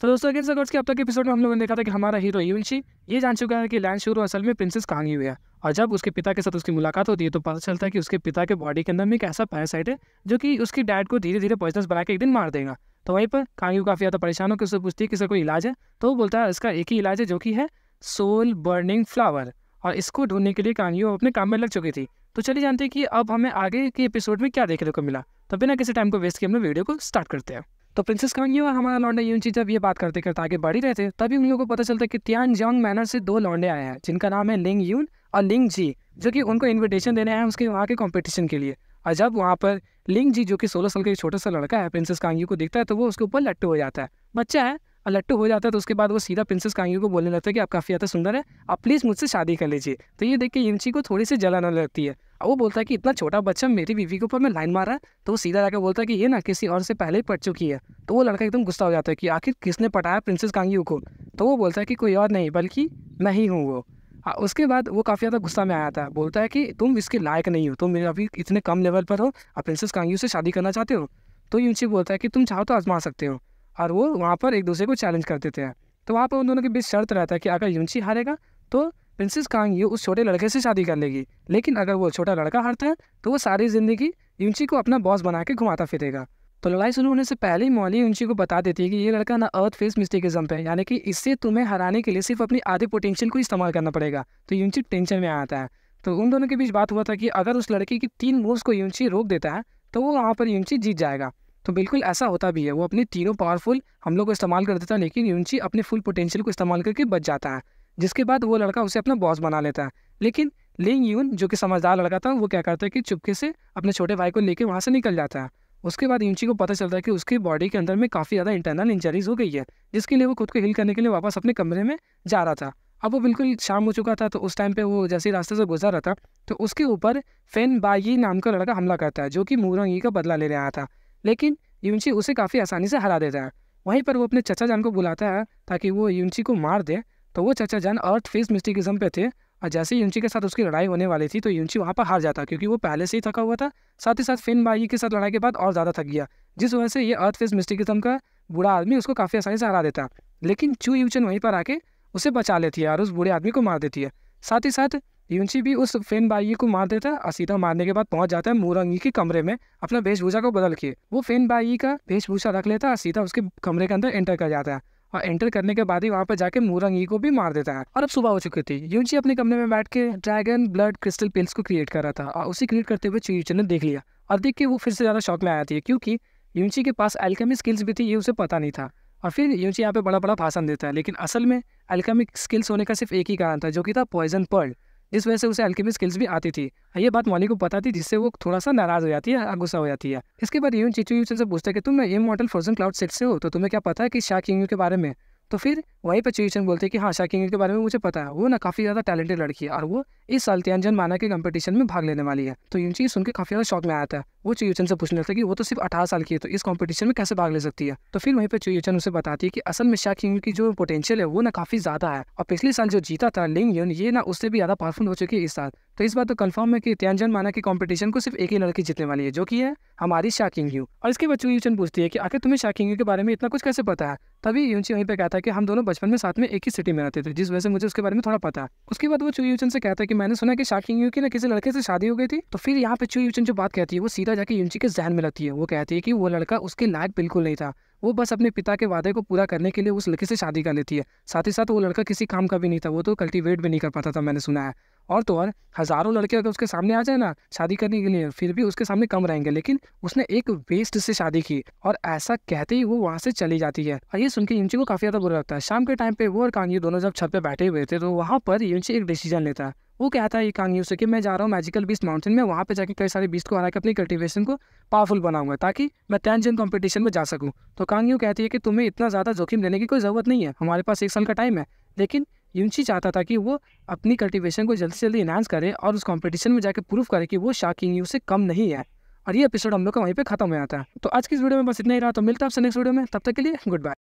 तो दोस्तों again sir के अब तक एपिसोड में हम लोगों ने देखा था कि हमारा हीरो यूनची ये जान चुका है कि लैन शुरू असल में प्रिंसेस कांग यू है। और जब उसके पिता के साथ उसकी मुलाकात होती है तो पता चलता है कि उसके पिता के बॉडी के अंदर में एक ऐसा पैरासाइट है जो कि उसकी डैड को धीरे धीरे पॉइजनस बना के एक दिन मार देगा। तो वहीं पर कांग यू काफ़ी ज़्यादा परेशान होकर उससे पूछती है कि इसका कोई इलाज है। तो वो बोलता है इसका एक ही इलाज है जो कि है सोल बर्निंग फ्लावर। और इसको ढूंढने के लिए कांग यू अपने काम में लग चुकी थी। तो चलिए जानते हैं कि अब हमें आगे के एपिसोड में क्या देखने को मिला। तो बिना किसी टाइम को वेस्ट किए हम लोग वीडियो को स्टार्ट करते हैं। तो प्रिंसेस कांग यू और हमारा लौंडा यूनची जब ये बात करते करते आगे बढ़ ही रहे थे तभी उन लोगों को पता चलता है कि तियानजियांग मैनर से दो लौंडे आए हैं जिनका नाम है लिंग यून और लिंग जी, जो कि उनको इन्विटेशन देने आए हैं उसके वहाँ के कंपटीशन के लिए। और जब वहाँ पर लिंग जी जो कि 16 साल का एक छोटा सा लड़का है प्रिंसेस कांग यू को दिखता है तो वो उसके ऊपर लट्टू हो जाता है। बच्चा है और लट्टू हो जाता है तो उसके बाद वो सीधा प्रिंसेस कांग यू को बोलने लगता है कि आप काफ़ी ज़्यादा सुंदर है, आप प्लीज़ मुझसे शादी कर लीजिए। तो ये देख के यूनची को थोड़ी सी जलन होने लगती है और वो बोलता है कि इतना छोटा बच्चा मेरी बीवी के ऊपर में लाइन मार रहा है। तो वो सीधा जाकर बोलता है कि ये ना किसी और से पहले ही पट चुकी है। तो वो लड़का एकदम गुस्सा हो जाता है कि आखिर किसने पटाया प्रिंसेस कांग यू को। तो वो बोलता है कि कोई और नहीं बल्कि मैं ही हूँ वो। उसके बाद वो काफ़ी ज़्यादा गुस्सा में आया था, बोलता है कि तुम इसके लायक नहीं हो, तुम मेरे अभी इतने कम लेवल पर हो और प्रिंसेस कांग यू से शादी करना चाहते हो। तो यूनची बोलता है कि तुम चाहो तो आजमा सकते हो। और वो वहाँ पर एक दूसरे को चैलेंज कर देते हैं। तो वहाँ पर उन दोनों के बीच शर्त रहता है कि अगर यूनची हारेगा तो प्रिंसेस कांग यू उस छोटे लड़के से शादी कर लेगी, लेकिन अगर वो छोटा लड़का हारता है तो वो सारी ज़िंदगी यूनची को अपना बॉस बना के घुमाता फिरेगा। तो लड़ाई शुरू होने से पहले ही मॉली यूनची को बता देती है कि ये लड़का ना अर्थ फेस मिस्टिकिज्म पे है, यानी कि इससे तुम्हें हराने के लिए सिर्फ अपनी आधे पोटेंशियल को इस्तेमाल करना पड़ेगा। तो यूनची टेंशन में आता है। तो उन दोनों के बीच बात हुआ था कि अगर उस लड़के की 3 मूव्स को यूनची रोक देता है तो वो वहाँ पर यूनची जीत जाएगा। तो बिल्कुल ऐसा होता भी है, वो अपनी तीनों पावरफुल हमलों को इस्तेमाल कर देता है लेकिन यूनची अपने फुल पोटेंशियल को इस्तेमाल करके बच जाता है, जिसके बाद वो लड़का उसे अपना बॉस बना लेता है। लेकिन लिंग यून जो कि समझदार लड़का था वो क्या करता है कि चुपके से अपने छोटे भाई को लेकर वहाँ से निकल जाता है। उसके बाद यूनची को पता चलता है कि उसकी बॉडी के अंदर में काफ़ी ज़्यादा इंटरनल इंजरीज हो गई है, जिसके लिए वो खुद को हील करने के लिए वापस अपने कमरे में जा रहा था। अब वो बिल्कुल शाम हो चुका था तो उस टाइम पे वो जैसे ही रास्ते से गुजर रहा था तो उसके ऊपर फेन बाई नाम का लड़का हमला करता है जो कि मूरंगी का बदला ले रहा था, लेकिन यूनची उसे काफ़ी आसानी से हरा देता है। वहीं पर वो अपने चचा जान को बुलाता है ताकि वो यूनची को मार दे। तो वो चचा जान अर्थ फेस मिस्टिकिज्म पे थे और जैसे ही यूनची के साथ उसकी लड़ाई होने वाली थी तो यूनची वहाँ पर हार जाता क्योंकि वो पहले से ही थका हुआ था, साथ ही साथ फेन बाई के साथ लड़ाई के बाद और ज़्यादा थक गया, जिस वजह से ये अर्थ फेस मिस्टिकिज्म का बूढ़ा आदमी उसको काफ़ी आसानी से हरा देता। लेकिन चू यूचन वहीं पर आके उसे बचा लेती है और उस बूढ़े आदमी को मार देती है। साथ ही साथ यूनची भी उस फेन बाई को मार देता है और सीधा मारने के बाद पहुंच जाता है मूरंगी के कमरे में अपना वेशभूषा को बदल के। वो फेन बाई का वेशभूषा रख लेता है और सीधा उसके कमरे के अंदर एंटर कर जाता है और एंटर करने के बाद ही वहाँ पर जाके मूरंगी को भी मार देता है। और अब सुबह हो चुकी थी, यूनची अपने कमरे में बैठ के ड्रैगन ब्लड क्रिस्टल पिल्स को क्रिएट कर रहा था और उसे क्रिएट करते हुए चूयूचन ने देख लिया और देख के वो फिर से ज़्यादा शौक में आया थी क्योंकि यूनची के पास एल्केमी स्किल्स भी थी, ये उसे पता नहीं था। और फिर यूनची यहाँ पे बड़ा बड़ा भाषण देता है, लेकिन असल में एल्केमिक स्किल्स होने का सिर्फ एक ही कारण था जो कि था पॉइजन पर्ल, जिस वजह से उसे एल्केमी स्किल्स भी आती थी। ये बात मॉली को पता थी जिससे वो थोड़ा सा नाराज हो जाती है, गुस्सा हो जाती है। इसके बाद यूनची चूयूचन से पूछता है कि तुम इमॉर्टल फ्रोजन क्लाउड सेट से हो तो तुम्हें क्या पता है कि शा किंग के बारे में। तो फिर वहीं पर चूयूचन बोलते हैं कि हाँ शा किंग के बारे में मुझे पता है, वो ना काफ़ी ज़्यादा टैलेंटेड लड़की है और वो इस साल तियानजिन माना के कंपटीशन में भाग लेने वाली है। तो यूनची सुन के काफ़ी ज़्यादा शौक में आया था। वो चूयूचन से पूछने लगता है कि वो तो सिर्फ 18 साल की है तो इस कंपटीशन में कैसे भाग ले सकती है। तो फिर वहीं पर चूयूचन उसे बताती है कि असल में शा किंग की जो पोटेंशियल है वो ना काफ़ी ज़्यादा है और पिछले साल जो जीता था लिंग यून ये ना उससे भी ज़्यादा पावरफुल हो चुकी है इस साल। तो इस बात तो कंफर्म है कि तियानजिन माना के कंपटीशन को सिर्फ एक ही लड़की जीतने वाली है जो कि है हमारी शा किंग यू। और इसके बाद चूयूचन पूछती है कि आखिर तुम्हें शा किंग यू के बारे में इतना कुछ कैसे पता है। तभी यूनची वहीं पे कहता है कि हम दोनों बचपन में साथ में एक ही सिटी में रहते थे, जिस वजह से मुझे उसके बारे में थोड़ा पता है। उसके बाद वो चूयूचन से कहता है कि मैंने सुना कि शा किंग यू की ना किसी लड़के से शादी हो गई थी। तो फिर यहाँ पे चूयूचन जो बात कहती है वो सीधा जाके यूनची के जहन में लगती है। वो कहती है कि वो लड़का उसके लायक बिल्कुल नहीं था, वो बस अपने पिता के वादे को पूरा करने के लिए उस लड़के से शादी कर लेती है। साथ ही साथ वो लड़का किसी काम का भी नहीं था, वो तो कल्टीवेट भी नहीं कर पाता था मैंने सुना है। और तो और हज़ारों लड़के अगर उसके सामने आ जाए ना शादी करने के लिए फिर भी उसके सामने कम रहेंगे, लेकिन उसने एक वेस्ट से शादी की और ऐसा कहते ही वो वहाँ से चली जाती है। और ये सुन के यूनची को काफ़ी ज़्यादा बुरा लगता है। शाम के टाइम पे वो और कांग यू दोनों जब छत पे बैठे हुए थे तो वहाँ पर यूनची एक डिसीजन लेता है। वो कहता है कांग यू से कि मैं जा रहा हूँ मैजिकल बीस्ट माउंटेन में, वहाँ पे जाके कई सारे बीस्ट को हरा के अपनी कल्टीवेशन को पावरफुल बनाऊंगा ताकि मैं तियानजिन कंपटीशन में जा सकूँ। तो कांग यू कहती है कि तुम्हें इतना ज़्यादा जोखिम लेने की कोई ज़रूरत नहीं है, हमारे पास 1 साल का टाइम है। लेकिन यूनची चाहता था कि वो अपनी कल्टीवेशन को जल्दी से जल्दी इनहांस करे और उस कंपटीशन में जाकर प्रूव करे कि वो शा किंग यू से कम नहीं है। और ये एपिसोड हम लोग का वहीं पे खत्म हो जाता है। तो आज की इस वीडियो में बस इतना ही रहा, तो मिलता है आपसे नेक्स्ट वीडियो में, तब तक के लिए गुड बाय।